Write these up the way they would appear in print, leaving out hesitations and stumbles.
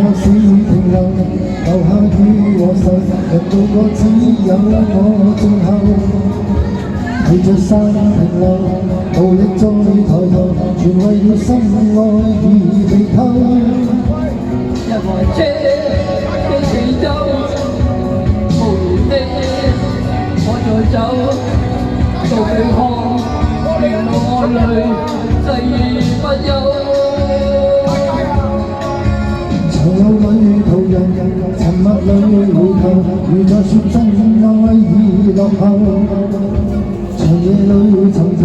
我是停留，留下雨和愁，人到過只有我靜候。陪着山平流，無力再抬頭，全為了心愛而被偷。人來車的四周，無言的我在走，到去看，連路愛淚誓不休。長路裏途人，沉默裏回頭，如在說真愛已落後。長夜裏尋尋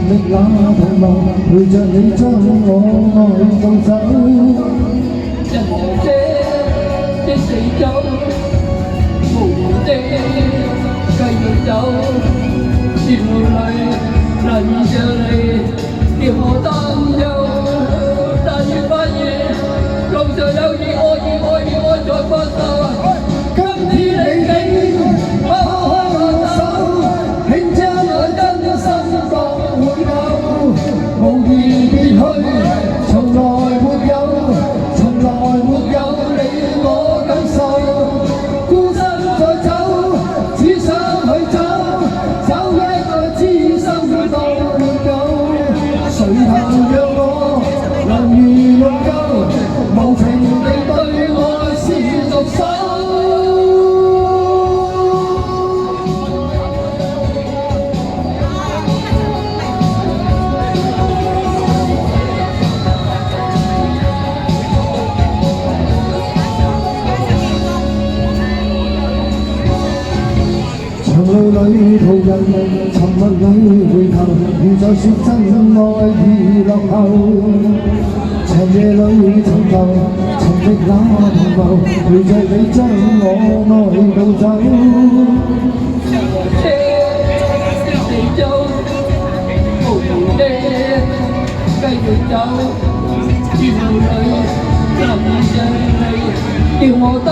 覓那同謀，陪着你將我愛放走。人和車的四周，無言的繼續走，前路裏能遇着你，叫我擔憂。但願發現路上有意愛與愛與愛在發生。今天你竟拋開我手，輕將我真心當會有，無言別去，從來沒有，從來沒有你我感受。孤身在走，只想去走，找一個知心當沒有。誰能讓我能如綠洲，無情地對愛是毒手。長路裏途人，沉默裏回頭，如在說真愛已落後。長夜裏尋覓那同謀，陪着你將我愛渡走。車的四周，無言的繼續走，前路裏能遇着你，叫我擔